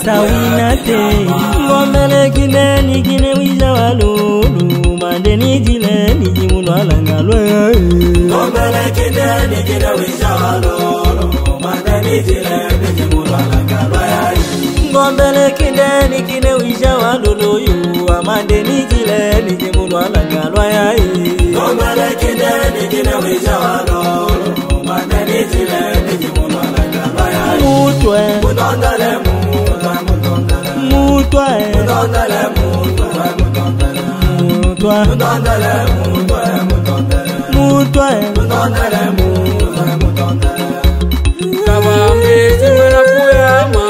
sawinate ngomele kineni kine wija walulu mandeni jile niji mulwala ngalwe ngomele kineni kine wija walulu mandeni jile niji mulwala ngalwe ngomele kineni kine wija walulu yu mandeni jile niji mulwala ngalwe ngomele kineni kine wija walulu mandeni jile niji mulwala ngalwe mutwe mutondale mutwe mutondale mutwe kabambe chimera kuyama